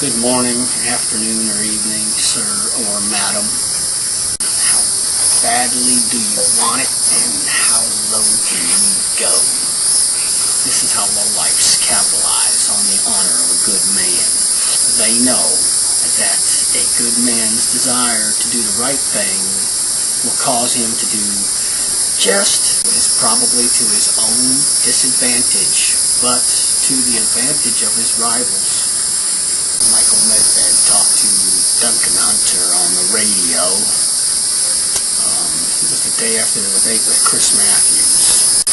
Good morning, afternoon, or evening, sir or madam. How badly do you want it, and how low can you go? This is how lowlifes capitalize on the honor of a good man. They know that a good man's desire to do the right thing will cause him to do just as probably to his own disadvantage, but to the advantage of his rivals. Michael Medved talked to Duncan on the radio. It was the day after the debate with Chris Matthews.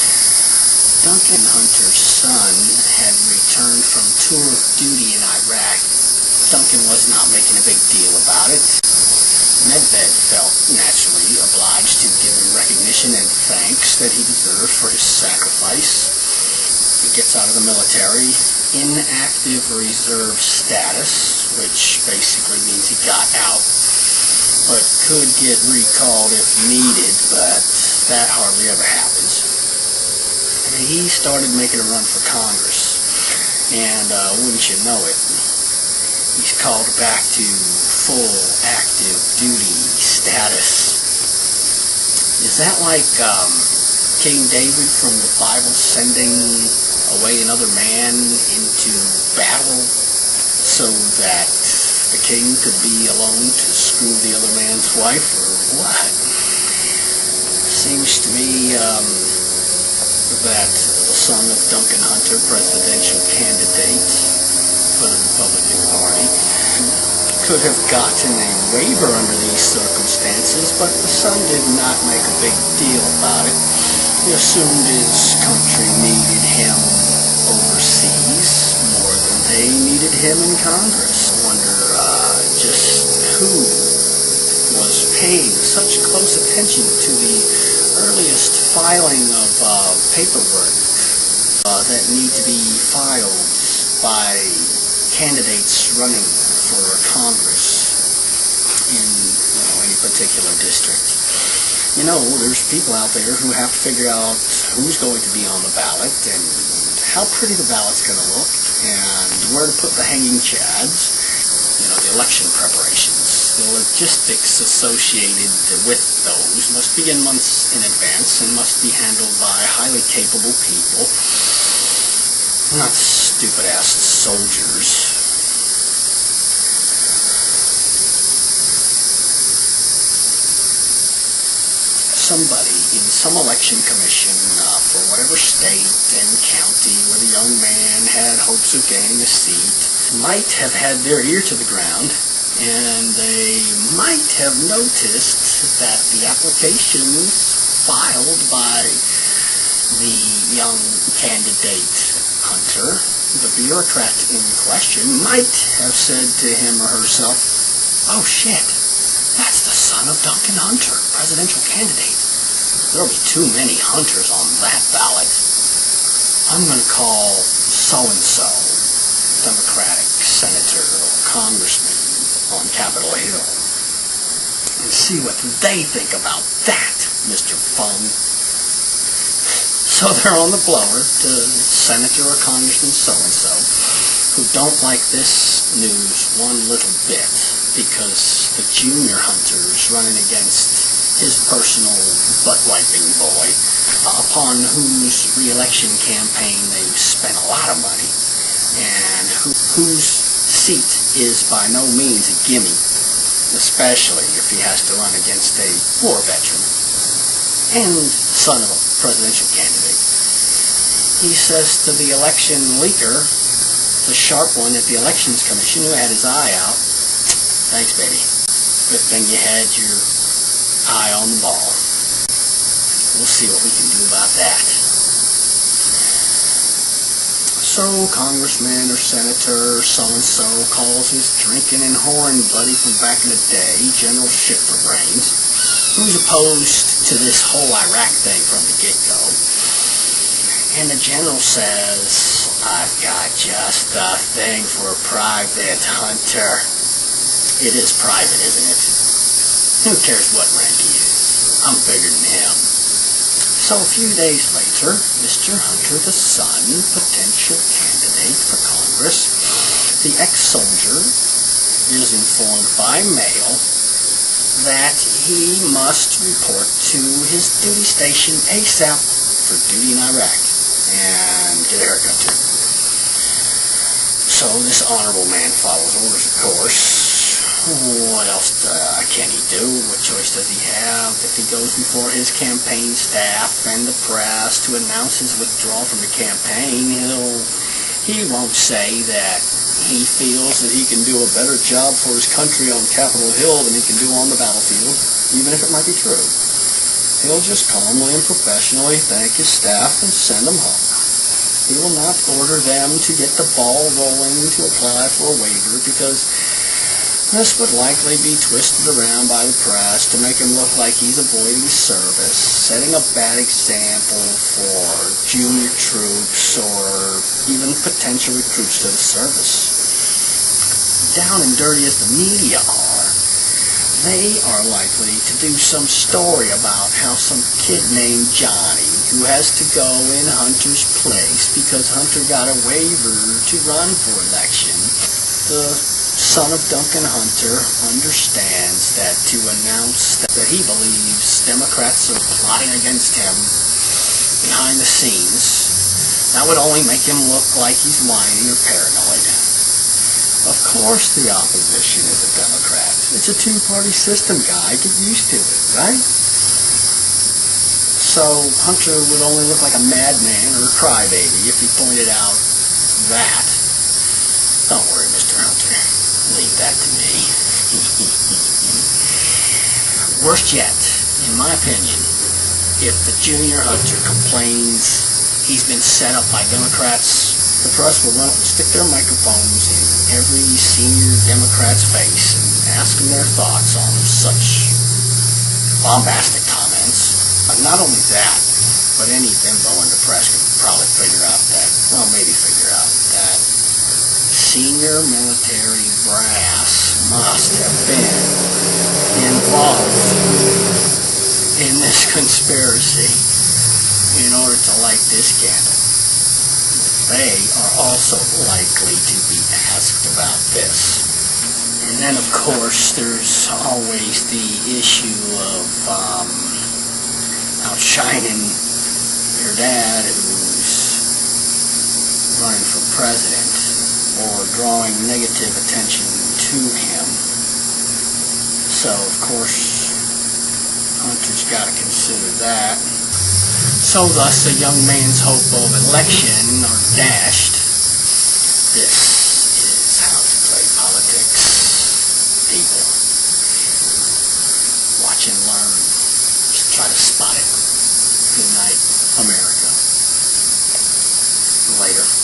Duncan Hunter's son had returned from tour of duty in Iraq. Duncan was not making a big deal about it. Medved felt naturally obliged to give him recognition and thanks that he deserved for his sacrifice. He gets out of the military, inactive reserve status, which basically means he got out, but could get recalled if needed, but that hardly ever happens. And he started making a run for Congress, and wouldn't you know it, he's called back to full active duty status. Is that like King David from the Bible sending away another man into battle so that the king could be alone to screw the other man's wife, or what? Seems to me that the son of Duncan Hunter, presidential candidate for the Republican Party, could have gotten a waiver under these circumstances, but the son did not make a big deal about it. He assumed his country needed him overseas more than they needed him in Congress. I wonder just who was paying such close attention to the earliest filing of paperwork that need to be filed by candidates running for Congress in any particular district. You know, there's people out there who have to figure out who's going to be on the ballot and how pretty the ballot's going to look and where to put the hanging chads. The election preparations, the logistics associated with those must begin months in advance and must be handled by highly capable people, not stupid-ass soldiers. Somebody in some election commission for whatever state and county where the young man had hopes of gaining a seat might have had their ear to the ground, and they might have noticed that the applications filed by the young candidate Hunter, the bureaucrat in question, might have said to him or herself, "Oh shit, that's the son of Duncan Hunter, presidential candidate. There'll be too many Hunters on that ballot. I'm going to call so-and-so, Democratic senator or congressman on Capitol Hill, and see what they think about that, Mr. Fung." So they're on the blower to Senator or Congressman so-and-so, who don't like this news one little bit, because the junior Hunter's running against his personal butt-wiping boy, upon whose re-election campaign they've spent a lot of money, and whose seat is by no means a gimme, especially if he has to run against a war veteran and son of a presidential candidate. He says to the election leaker, the sharp one at the Elections Commission who had his eye out, "Thanks, baby. Good thing you had your eye on the ball. We'll see what we can do about that." So congressman or senator or so-and-so calls his drinking and whoring buddy from back in the day, General Shit-for-Brains, who's opposed to this whole Iraq thing from the get-go. And the general says, "I've got just the thing for Private Hunter." It is private, isn't it? Who cares what rank he is? I'm bigger than him. So a few days later, Mr. Hunter, the son, potential candidate for Congress, the ex-soldier is informed by mail that he must report to his duty station ASAP for duty in Iraq and get a haircut too. So this honorable man follows orders, of course. What else can he do? What choice does he have? If he goes before his campaign staff and the press to announce his withdrawal from the campaign, he won't say that he feels that he can do a better job for his country on Capitol Hill than he can do on the battlefield, even if it might be true. He'll just calmly and professionally thank his staff and send them home. He will not order them to get the ball rolling to apply for a waiver, because this would likely be twisted around by the press to make him look like he's avoiding service, setting a bad example for junior troops or even potential recruits to the service. Down and dirty as the media are, they are likely to do some story about how some kid named Johnny, who has to go in Hunter's place because Hunter got a waiver to run for election, the son of Duncan Hunter understands that to announce that he believes Democrats are plotting against him behind the scenes, that would only make him look like he's whining or paranoid. Of course the opposition is a Democrat. It's a two-party system, guy. Get used to it, right? So Hunter would only look like a madman or a crybaby if he pointed out that. Don't worry, Mr. Hunter. Leave that to me. Worst yet, in my opinion, if the junior Hunter complains he's been set up by Democrats, the press will stick their microphones in every senior Democrat's face and ask them their thoughts on such bombastic comments. But not only that, but any bimbo in the press could probably figure out that senior military brass must have been involved in this conspiracy in order to light this candle. They are also likely to be asked about this. And then, of course, there's always the issue of outshining your dad who's running for president, or drawing negative attention to him. So, of course, Hunter's got to consider that. So, thus, a young man's hope of election are dashed. This is how to play politics, people. Watch and learn. Just try to spot it. Good night, America. Later.